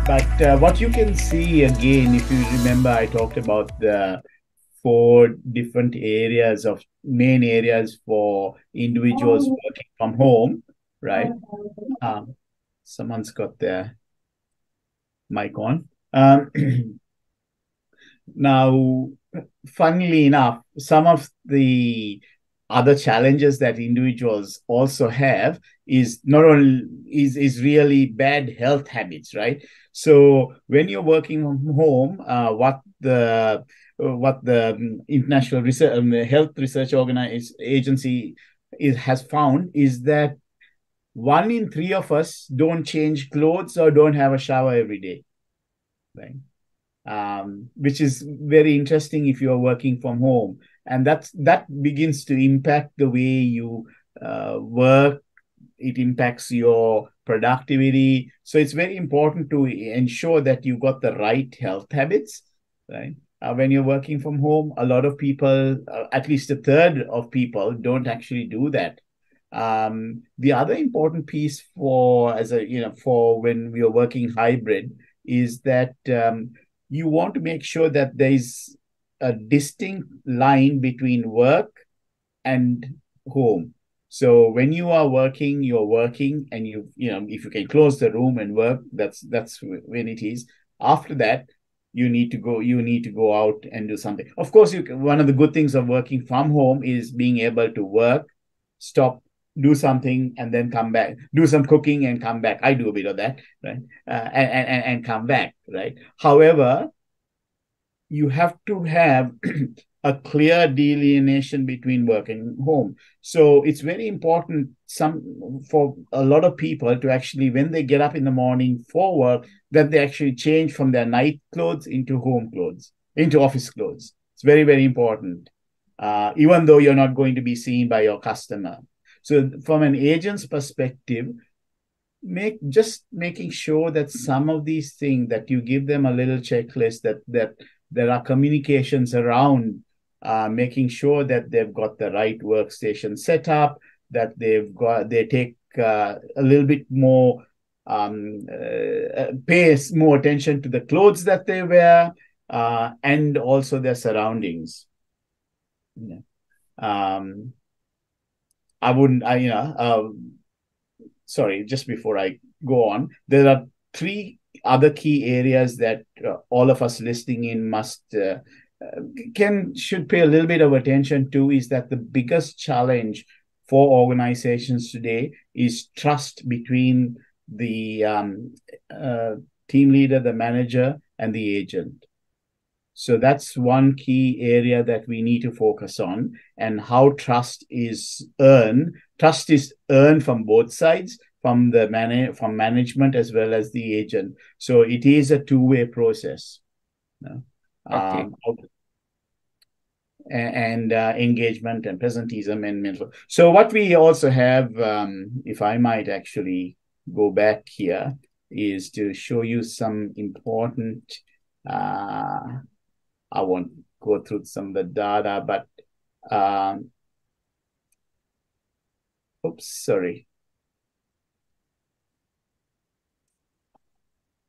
But what you can see again, if you remember, I talked about the four different areas of main areas for individuals working from home, right? Um, Someone's got their mic on. Now, funnily enough, some of the other challenges that individuals also have is not only is really bad health habits, right? So when you're working from home, what the International Research Health Research Agency has found is that 1 in 3 of us don't change clothes or don't have a shower every day, right? Which is very interesting if you're working from home, and that begins to impact the way you work. It impacts your productivity, so it's very important to ensure that you've got the right health habits, right? When you're working from home, a lot of people, at least a third of people, don't actually do that. The other important piece for as a for when we are working hybrid is that you want to make sure that there is a distinct line between work and home. So when you are working, you're working, and if you can close the room and work, that's when it is. After that, you need to go out and do something. Of course, one of the good things of working from home is being able to work, stop, do something, and then come back, do some cooking and come back. I do a bit of that, right? And come back, right? However, you have to have a clear delineation between work and home. So it's very important for a lot of people to actually, when they get up in the morning for work, that they actually change from their night clothes into home clothes, into office clothes. It's very, very important, even though you're not going to be seen by your customer. So from an agent's perspective, making sure that some of these things, that you give them a little checklist, that there are communications around, making sure that they've got the right workstation set up, that they take a little bit more, pay more attention to the clothes that they wear, and also their surroundings. Yeah. I wouldn't, I sorry, just before I go on, there are three other key areas that all of us listening in should pay a little bit of attention to. Is that the biggest challenge for organizations today is trust between the team leader, the manager, and the agent. So that's one key area that we need to focus on, and how trust is earned. Trust is earned from both sides, from from management as well as the agent. So it is a two-way process. Okay. Um, and engagement and presenteeism and mental. So what we also have, if I might actually go back here, is to show you some important. I won't go through some of the data, but oops, sorry.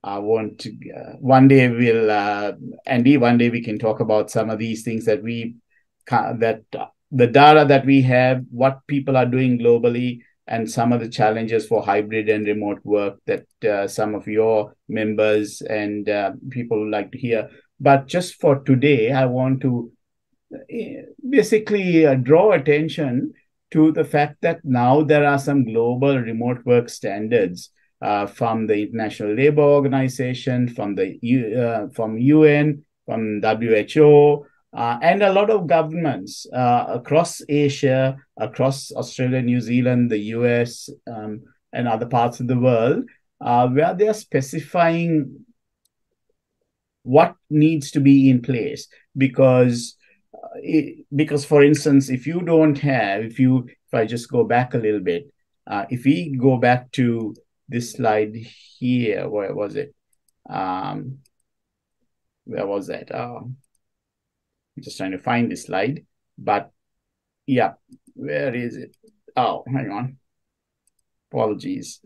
I want to, one day we'll, Andy, one day we can talk about some of these things that the data that we have, what people are doing globally, and some of the challenges for hybrid and remote work that some of your members and people would like to hear. But just for today, I want to basically draw attention to the fact that now there are some global remote work standards from the International Labour Organization, from UN, from WHO, and a lot of governments across Asia, across Australia, New Zealand, the US, and other parts of the world, where they are specifying what needs to be in place. Because for instance, if I just go back a little bit, if we go back to this slide here, where was it? Where was that? I'm just trying to find this slide, but yeah, where is it? Oh, hang on. Apologies.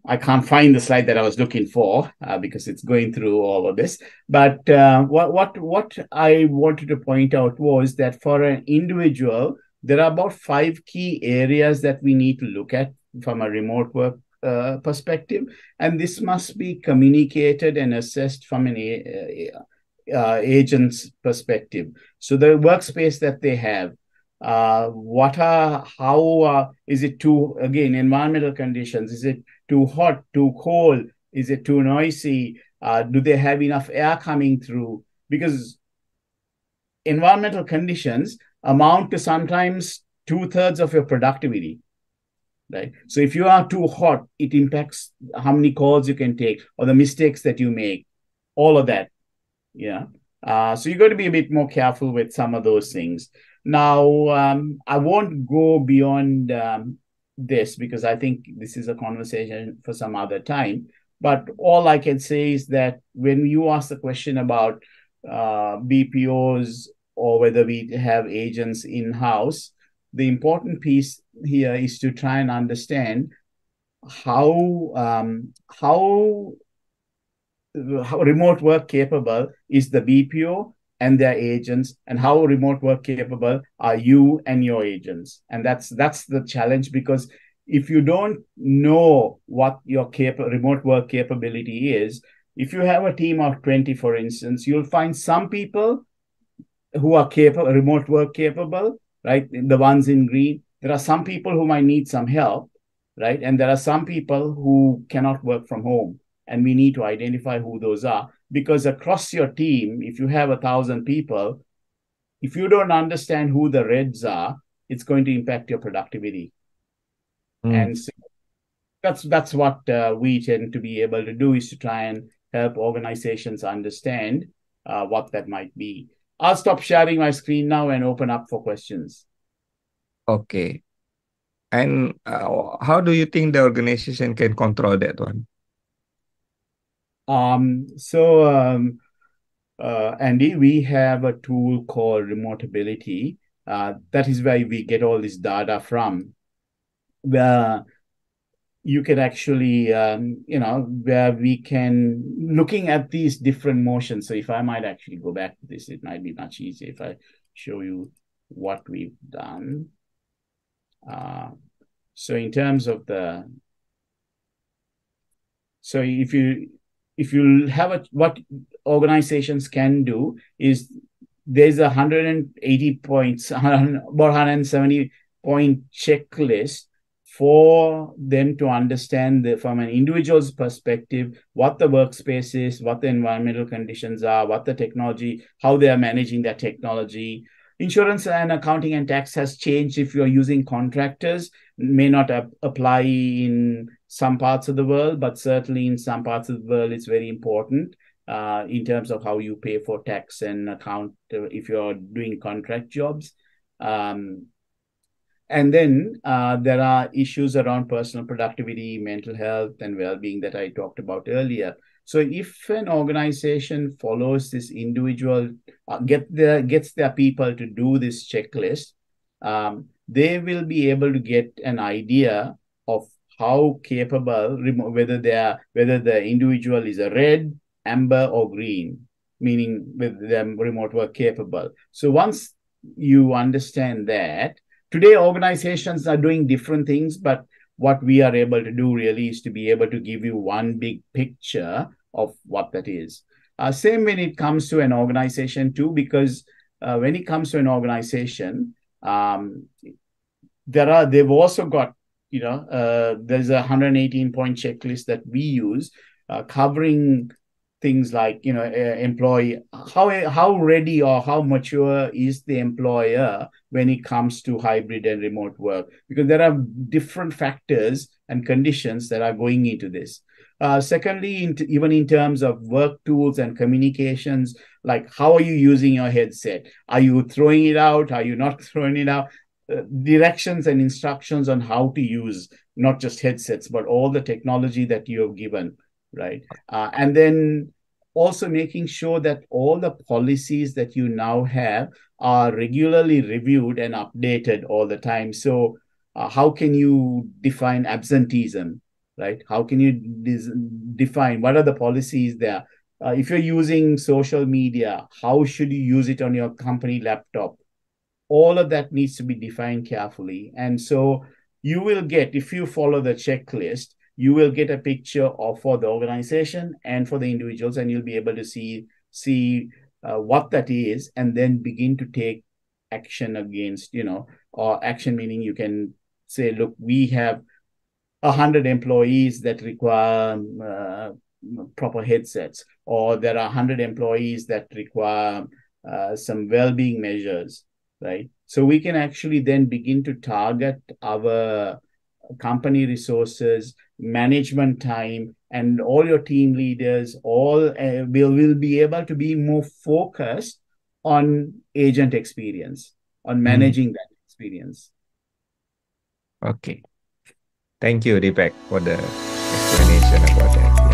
I can't find the slide that I was looking for because it's going through all of this. But what I wanted to point out was that for an individual, there are about 5 key areas that we need to look at from a remote work perspective, and this must be communicated and assessed from an agent's perspective. So the workspace that they have, is it too, again, environmental conditions, is it too hot, too cold, is it too noisy, do they have enough air coming through? Because environmental conditions amount to sometimes 2/3 of your productivity, right? So if you are too hot, it impacts how many calls you can take or the mistakes that you make, all of that. Yeah. So you've got to be a bit more careful with some of those things. Now, I won't go beyond this because I think this is a conversation for some other time. But all I can say is that when you ask the question about BPOs or whether we have agents in-house, the important piece here is to try and understand how remote work capable is the BPO and their agents, and how remote work capable are you and your agents. And that's the challenge, because if you don't know what your remote work capability is, if you have a team of 20, for instance, you'll find some people who are capable, remote work capable, right? The ones in green. There are some people who might need some help, right? And there are some people who cannot work from home. And we need to identify who those are, because across your team, if you have 1,000 people, if you don't understand who the reds are, it's going to impact your productivity. And so that's what we tend to be able to do, is to try and help organizations understand what that might be. I'll stop sharing my screen now and open up for questions. Okay. And how do you think the organization can control that one? Andy, we have a tool called Remotability. That is where we get all this data from, where you can actually, where we can, looking at these different motions. So if I might actually go back to this, it might be much easier if I show you what we've done. So in terms of so if you have what organizations can do is, there's 180 points, about 170 point checklist for them to understand from an individual's perspective what the workspace is, what the environmental conditions are, what the technology, how they are managing their technology. Insurance and accounting and tax has changed. If you're using contractors, may not apply in some parts of the world, but certainly in some parts of the world, it's very important in terms of how you pay for tax and account if you're doing contract jobs. And then there are issues around personal productivity, mental health, and well-being that I talked about earlier. So if an organization follows this individual, gets their people to do this checklist, they will be able to get an idea of how capable, whether the individual is a red, amber, or green, meaning with them remote work capable. So once you understand that, today organizations are doing different things, but what we are able to do really is to be able to give you one big picture of what that is. Same when it comes to an organization too, because when it comes to an organization, they've also got, there's a 118 point checklist that we use covering things like, employee, how ready or how mature is the employer when it comes to hybrid and remote work, because there are different factors and conditions that are going into this. Secondly, even in terms of work tools and communications, like how are you using your headset? Are you throwing it out? Are you not throwing it out? Directions and instructions on how to use not just headsets, but all the technology that you have given, right? And then also making sure that all the policies that you now have are regularly reviewed and updated all the time. So how can you define absenteeism? right? How can you define what are the policies there? If you're using social media, how should you use it on your company laptop? All of that needs to be defined carefully. And so you will get, if you follow the checklist, you will get a picture of for the organization and for the individuals, and you'll be able to see what that is, and then begin to take action against, or action meaning you can say, look, we have 100 employees that require proper headsets, or there are 100 employees that require some well-being measures, right? So we can actually then begin to target our company resources, management time, and all your team leaders all will be able to be more focused on agent experience, on Mm. managing that experience. Okay. Thank you, Deepak, for the explanation about that.